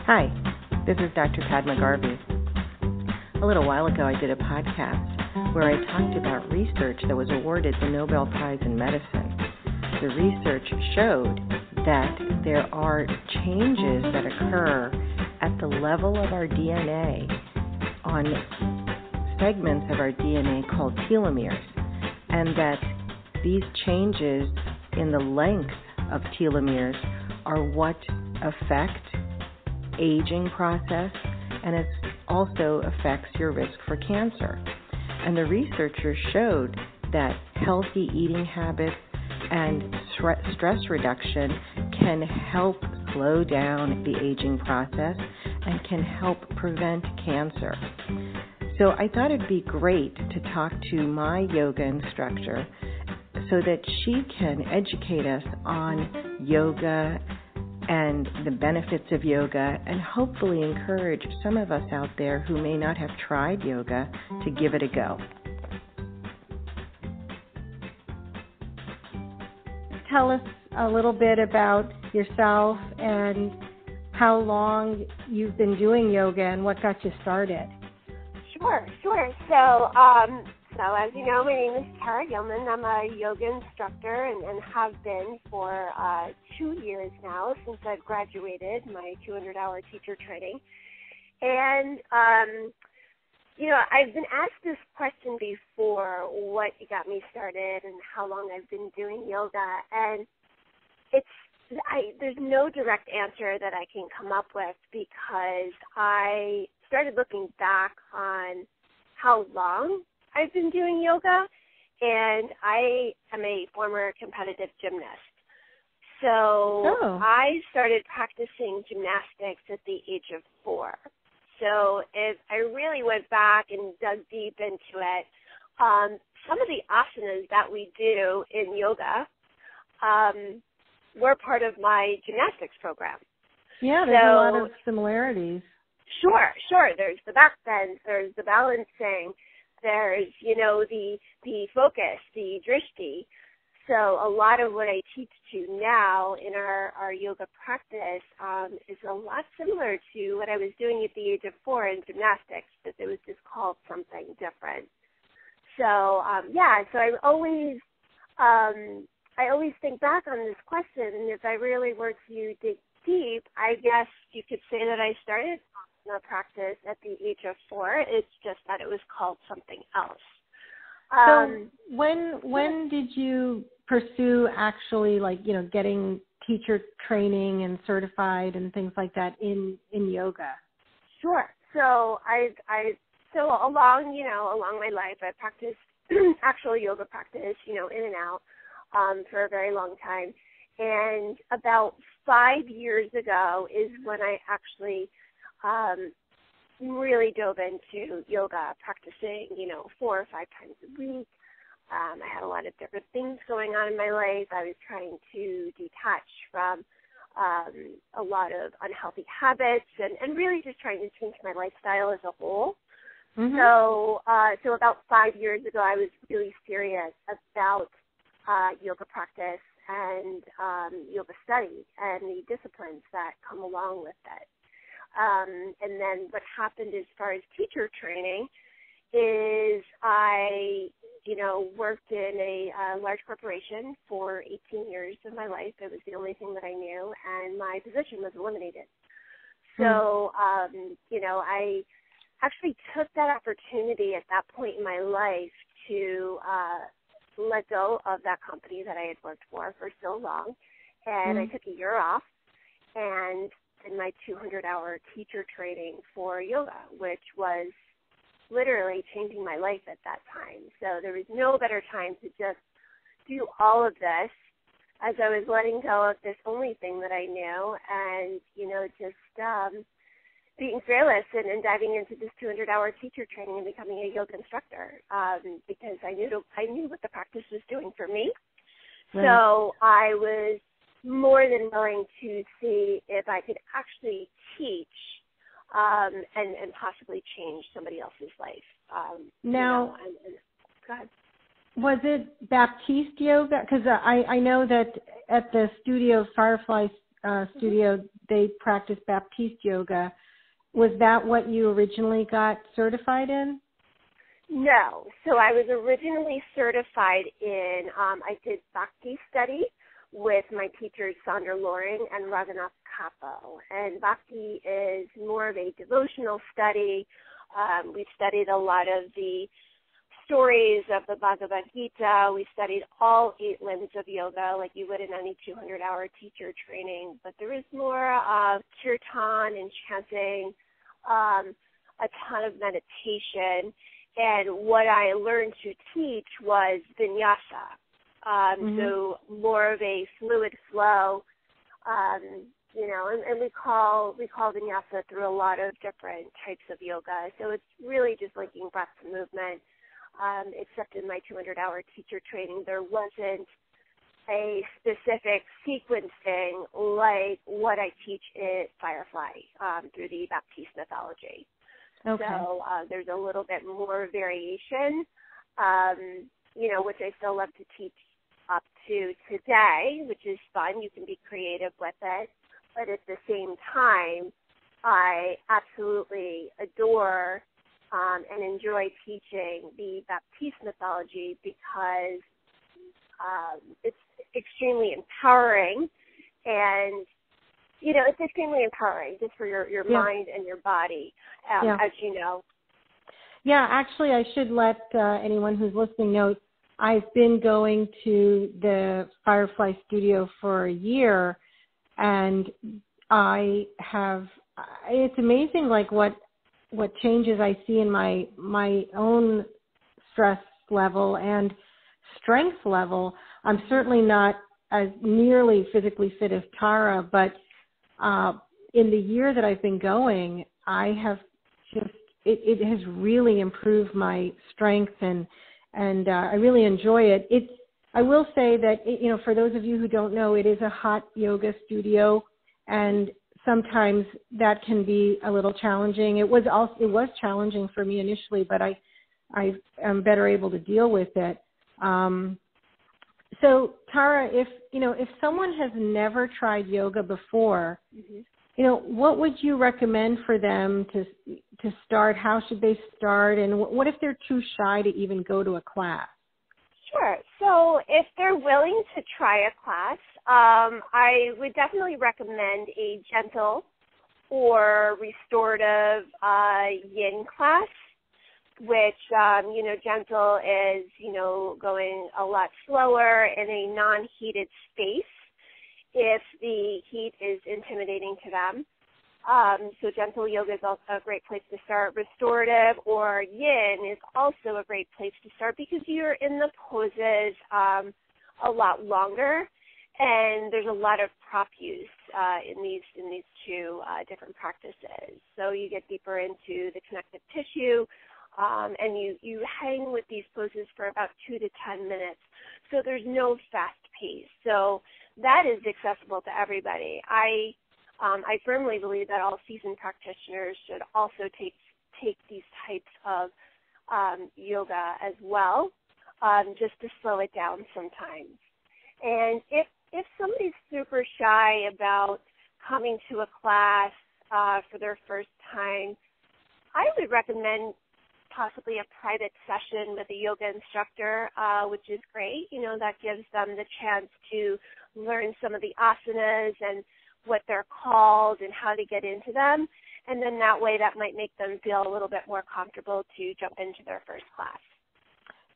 Hi, this is Dr. Padma Garvey. A little while ago, I did a podcast where I talked about research that was awarded the Nobel Prize in Medicine. The research showed that there are changes that occur at the level of our DNA on segments of our DNA called telomeres, and that these changes in the length of telomeres are what affect aging process, and it also affects your risk for cancer. And the researchers showed that healthy eating habits and stress reduction can help slow down the aging process and can help prevent cancer. So I thought it'd be great to talk to my yoga instructor so that she can educate us on yoga and the benefits of yoga, and hopefully encourage some of us out there who may not have tried yoga to give it a go. Tell us a little bit about yourself and how long you've been doing yoga and what got you started. Sure. So as you know, my name is Tara Gilman. I'm a yoga instructor and have been for 2 years now since I've graduated my 200-hour teacher training. And, I've been asked this question before, what got me started and how long I've been doing yoga. And there's no direct answer that I can come up with because I started looking back on how long I've been doing yoga, and I am a former competitive gymnast. So I started practicing gymnastics at the age of 4. So if I really went back and dug deep into it, some of the asanas that we do in yoga were part of my gymnastics program. Yeah, there's a lot of similarities. Sure. There's the back bends, there's the balancing, there's, the focus, the drishti. So a lot of what I teach to now in our yoga practice is a lot similar to what I was doing at the age of 4 in gymnastics, but it was just called something different. So, so I always think back on this question, and if I really were to dig deep, I guess you could say that I started practice at the age of 4. It's just that it was called something else. So when did you pursue actually getting teacher training and certified and things like that in yoga? Sure. So along my life, I practiced actual yoga practice, in and out for a very long time. And about 5 years ago is when I actually really dove into yoga, practicing, 4 or 5 times a week. I had a lot of different things going on in my life. I was trying to detach from a lot of unhealthy habits and really just trying to change my lifestyle as a whole. Mm-hmm. So about 5 years ago, I was really serious about yoga practice and yoga study and the disciplines that come along with it. And then what happened as far as teacher training is I, worked in a large corporation for 18 years of my life. It was the only thing that I knew, and my position was eliminated. So, I actually took that opportunity at that point in my life to let go of that company that I had worked for so long, and I took a year off and did my 200-hour teacher training for yoga, which was literally changing my life at that time. So there was no better time to just do all of this as I was letting go of this only thing that I knew and, just being fearless and diving into this 200-hour teacher training and becoming a yoga instructor because I knew what the practice was doing for me. Right. So I was more than willing to see if I could actually teach and possibly change somebody else's life. Now, go ahead. Was it Baptiste yoga? Because I know that at the studio, Firefly Studio, they practice Baptiste yoga. Was that what you originally got certified in? No. So I was originally certified in, I did Bhakti study with my teachers Sandra Loring and Raghunath Kapo. And Bhakti is more of a devotional study. We studied a lot of the stories of the Bhagavad Gita. We studied all 8 limbs of yoga like you would in any 200-hour teacher training. But there is more kirtan and chanting, a ton of meditation. And what I learned to teach was vinyasa. So more of a fluid flow, and we call vinyasa through a lot of different types of yoga. So it's really just linking breath to movement. Except in my 200-hour teacher training, there wasn't a specific sequencing like what I teach at Firefly through the Baptiste mythology. Okay. So there's a little bit more variation, which I still love to teach up to today, which is fun. You can be creative with it. But at the same time, I absolutely adore and enjoy teaching the Baptiste mythology because it's extremely empowering. And, it's extremely empowering just for your mind and your body, as you know. Yeah, actually, I should let anyone who's listening know I've been going to the Firefly studio for a year, and it's amazing like what changes I see in my own stress level and strength level. I'm certainly not as nearly physically fit as Tara, but in the year that I've been going, I have it has really improved my strength and I really enjoy it. I will say that, for those of you who don't know, it is a hot yoga studio, and sometimes that can be a little challenging. It was challenging for me initially, but I am better able to deal with it. So Tara, if someone has never tried yoga before, what would you recommend for them to start? How should they start? And what if they're too shy to even go to a class? Sure. So if they're willing to try a class, I would definitely recommend a gentle or restorative yin class, which, gentle is, going a lot slower in a non-heated space if the heat is intimidating to them. So gentle yoga is also a great place to start. Restorative or yin is also a great place to start because you're in the poses a lot longer, and there's a lot of prop use in these two different practices. So you get deeper into the connective tissue, and you hang with these poses for about 2 to 10 minutes. So there's no fast pace. So that is accessible to everybody. I firmly believe that all seasoned practitioners should also take these types of yoga as well, just to slow it down sometimes. And if somebody's super shy about coming to a class for their first time, I would recommend possibly a private session with a yoga instructor, which is great. That gives them the chance to learn some of the asanas and what they're called and how to get into them. And then that way that might make them feel a little bit more comfortable to jump into their first class.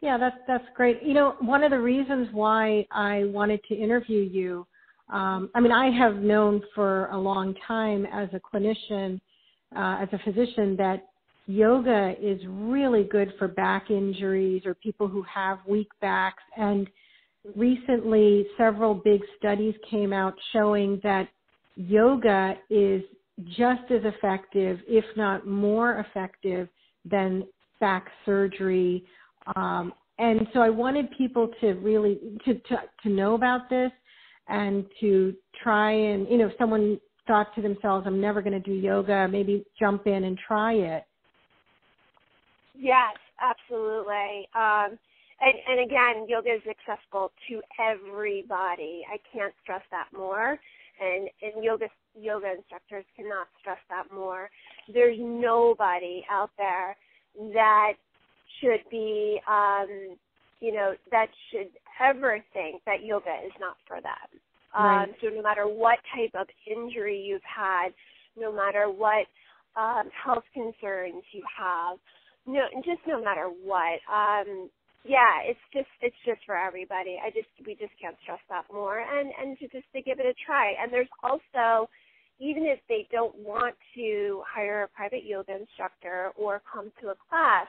Yeah, that's great. One of the reasons why I wanted to interview you, I have known for a long time as a clinician, as a physician, that yoga is really good for back injuries or people who have weak backs. And recently, several big studies came out showing that yoga is just as effective, if not more effective, than back surgery. And so I wanted people to really to know about this and to try and, if someone thought to themselves, I'm never going to do yoga, maybe jump in and try it. Yes, absolutely. And again, yoga is accessible to everybody. I can't stress that more. And yoga yoga instructors cannot stress that more. There's nobody out there that should be, that should ever think that yoga is not for them. Right. So no matter what type of injury you've had, no matter what health concerns you have, no matter what, it's just for everybody. We just can't stress that more, and to give it a try. And there's also, even if they don't want to hire a private yoga instructor or come to a class,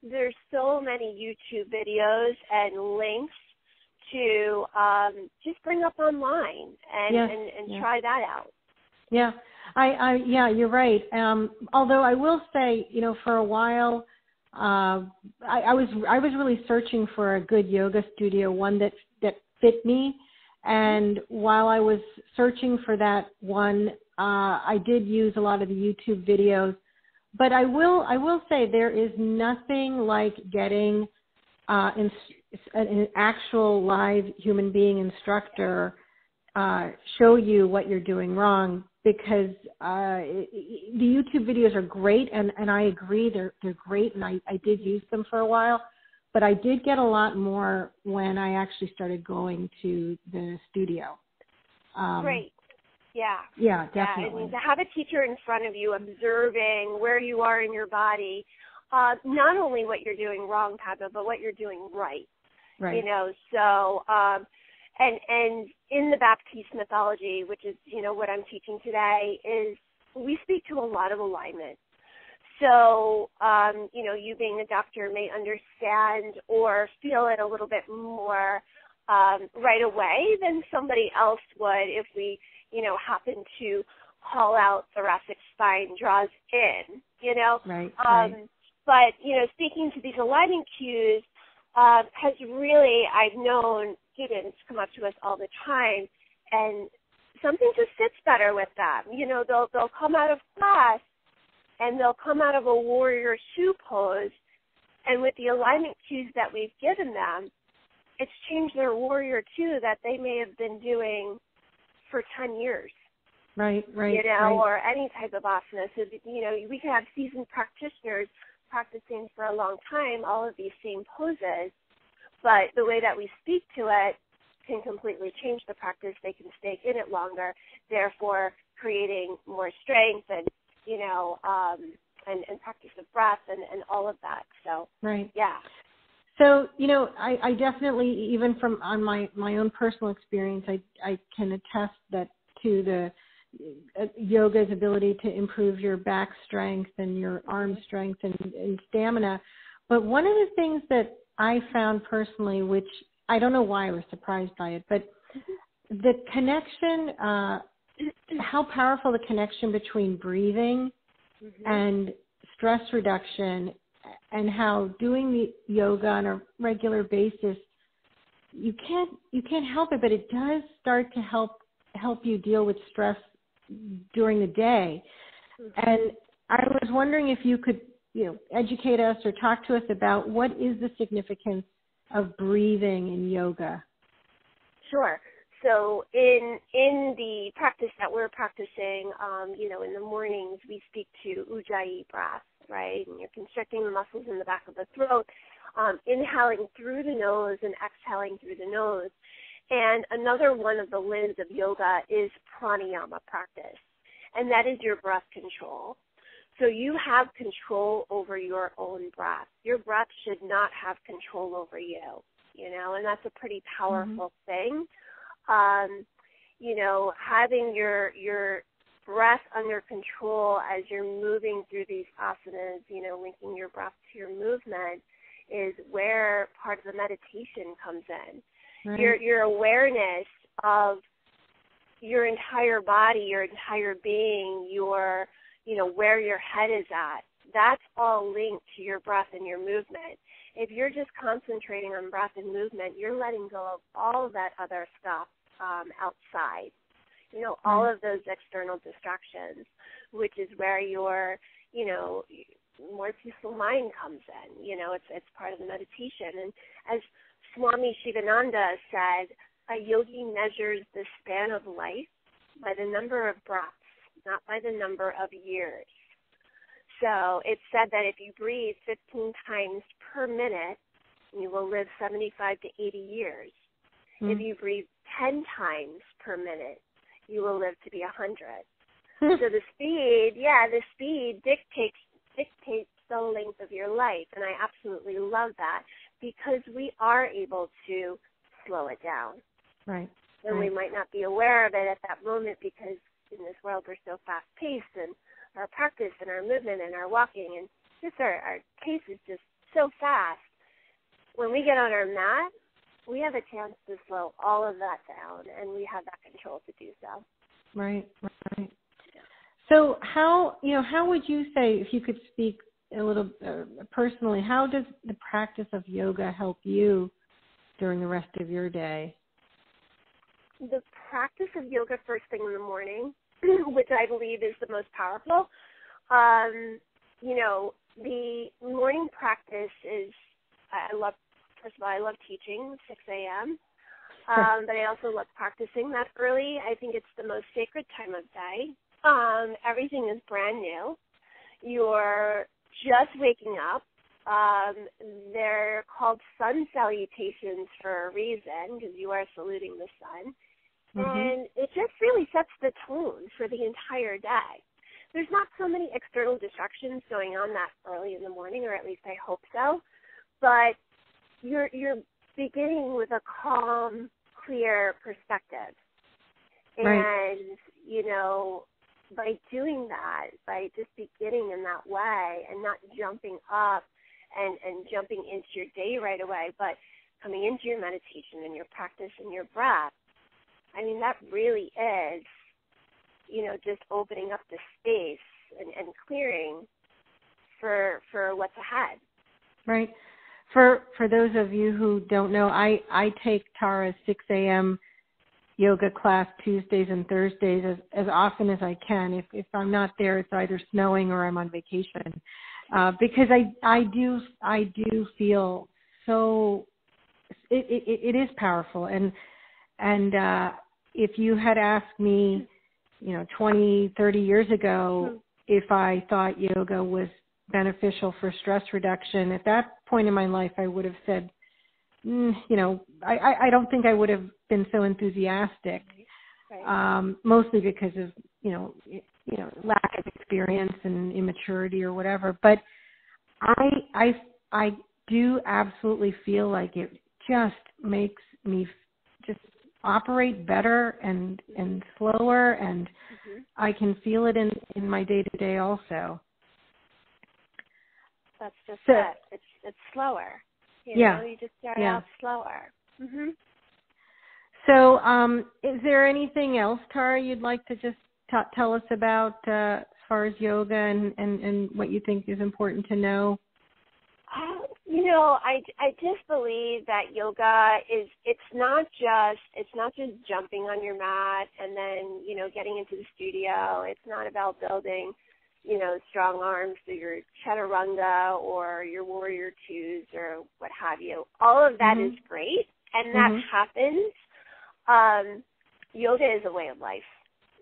there's so many YouTube videos and links to just bring up online and try that out. Yeah, you're right. Although I will say, for a while, I was really searching for a good yoga studio, one that fit me. And while I was searching for that one, I did use a lot of the YouTube videos. But I will say there is nothing like getting an actual live human being instructor show you what you're doing wrong, because the YouTube videos are great, and I agree they're great, and I did use them for a while, but I did get a lot more when I actually started going to the studio. Great. Yeah. Yeah, definitely. And to have a teacher in front of you observing where you are in your body, not only what you're doing wrong, Padma, but what you're doing right. Right. So, and in the Baptiste mythology, which is, what I'm teaching today, is we speak to a lot of alignment. So, you being a doctor may understand or feel it a little bit more right away than somebody else would if we, happen to call out thoracic spine draws in, Right. But, speaking to these alignment cues has really, I've known students come up to us all the time, and something just sits better with them. They'll come out of class, and they'll come out of a warrior two pose, and with the alignment cues that we've given them, it's changed their warrior two that they may have been doing for 10 years. Right. Or any type of asana. So, we can have seasoned practitioners practicing for a long time all of these same poses, but the way that we speak to it can completely change the practice. They can stay in it longer, therefore creating more strength and, and practice of breath and all of that. So, right. Yeah. So, I definitely, even from on my own personal experience, I can attest that to the yoga's ability to improve your back strength and your arm strength and stamina. But one of the things that I found personally, which I don't know why I was surprised by it, but the connection, how powerful the connection between breathing and stress reduction, and how doing the yoga on a regular basis, you can't help it, but it does start to help you deal with stress during the day. And I was wondering if you could, educate us or talk to us about what is the significance of breathing in yoga. Sure. So in the practice that we're practicing, in the mornings we speak to Ujjayi breath, right? And you're constricting the muscles in the back of the throat, inhaling through the nose and exhaling through the nose. And another one of the limbs of yoga is pranayama practice, and that is your breath control. So you have control over your own breath. Your breath should not have control over you, and that's a pretty powerful thing. Having your breath under control as you're moving through these asanas, linking your breath to your movement is where part of the meditation comes in. Right. Your awareness of your entire body, your entire being, where your head is at, that's all linked to your breath and your movement. If you're just concentrating on breath and movement, you're letting go of all of that other stuff outside, all of those external distractions, which is where your, more peaceful mind comes in. It's part of the meditation. And as Swami Shivananda said, a yogi measures the span of life by the number of breaths not by the number of years. So it's said that if you breathe 15 times per minute, you will live 75 to 80 years. If you breathe 10 times per minute, you will live to be 100. So the speed dictates the length of your life, and I absolutely love that because we are able to slow it down. Right. And we might not be aware of it at that moment because in this world we're so fast-paced, and our practice and our movement and our walking and just our pace is just so fast. When we get on our mat, we have a chance to slow all of that down, and we have that control to do so. Right. So how would you say, if you could speak a little personally, how does the practice of yoga help you during the rest of your day? The practice of yoga first thing in the morning, which I believe is the most powerful, the morning practice is, I love teaching 6 a.m., but I also love practicing that early. I think it's the most sacred time of day. Everything is brand new. You're just waking up. They're called sun salutations for a reason because you are saluting the sun. And it just really sets the tone for the entire day. There's not so many external distractions going on that early in the morning, or at least I hope so. But you're beginning with a calm, clear perspective. Right. And, by doing that, by just beginning in that way and not jumping up and jumping into your day right away, but coming into your meditation and your practice and your breath, I mean, that really is, just opening up the space and clearing for what's ahead. Right. For those of you who don't know, I take Tara's 6 a.m. yoga class Tuesdays and Thursdays as often as I can. If I'm not there, it's either snowing or I'm on vacation, because I do feel so. It is powerful, and if you had asked me, 20, 30 years ago, if I thought yoga was beneficial for stress reduction, at that point in my life, I would have said, I don't think I would have been so enthusiastic, mostly because of, lack of experience and immaturity or whatever. But I do absolutely feel like it just makes me just operate better and slower, and I can feel it in my day-to-day also. That's just it. It's slower. You just start out slower. So is there anything else, Tara, you'd like to just tell us about as far as yoga and what you think is important to know? I just believe that yoga is, it's not just jumping on your mat and then, getting into the studio. It's not about building, strong arms through your chaturanga or your warrior twos or what have you. All of that is great, and that happens. Yoga is a way of life,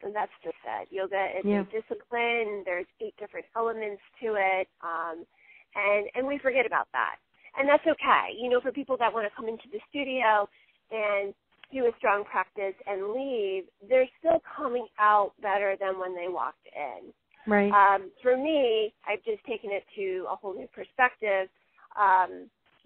and that's just it. Yoga is a discipline. There's 8 different elements to it, and we forget about that. And that's okay. For people that want to come into the studio and do a strong practice and leave, they're still coming out better than when they walked in. Right. For me, I've just taken it to a whole new perspective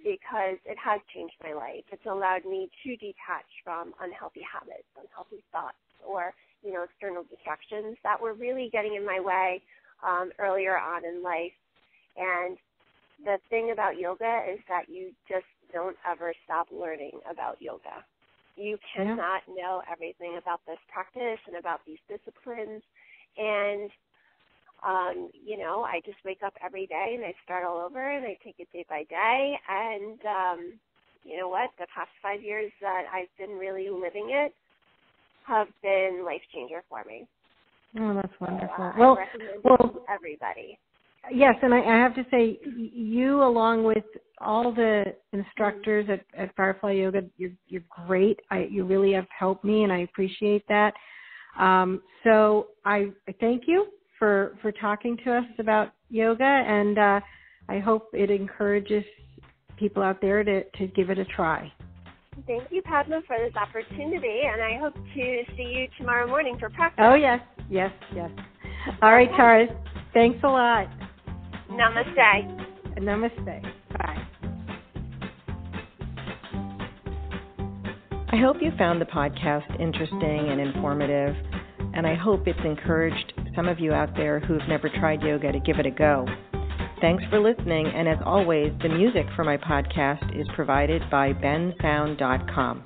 because it has changed my life. It's allowed me to detach from unhealthy habits, unhealthy thoughts, or, external distractions that were really getting in my way earlier on in life. And the thing about yoga is that you just don't ever stop learning about yoga. You cannot know everything about this practice and about these disciplines. And, I just wake up every day and I start all over and I take it day by day. And you know what? The past 5 years that I've been really living it have been life-changer for me. Oh, that's wonderful. I recommend it to everybody. Yes, and I have to say, you, along with all the instructors at Firefly Yoga, you're great. You really have helped me, and I appreciate that. So I thank you for talking to us about yoga, and I hope it encourages people out there to give it a try. Thank you, Padma, for this opportunity, and I hope to see you tomorrow morning for practice. Oh, yes. All right, Tara. Thanks a lot. Namaste. Namaste. Bye. I hope you found the podcast interesting and informative, and I hope it's encouraged some of you out there who've never tried yoga to give it a go. Thanks for listening, and as always, the music for my podcast is provided by bensound.com.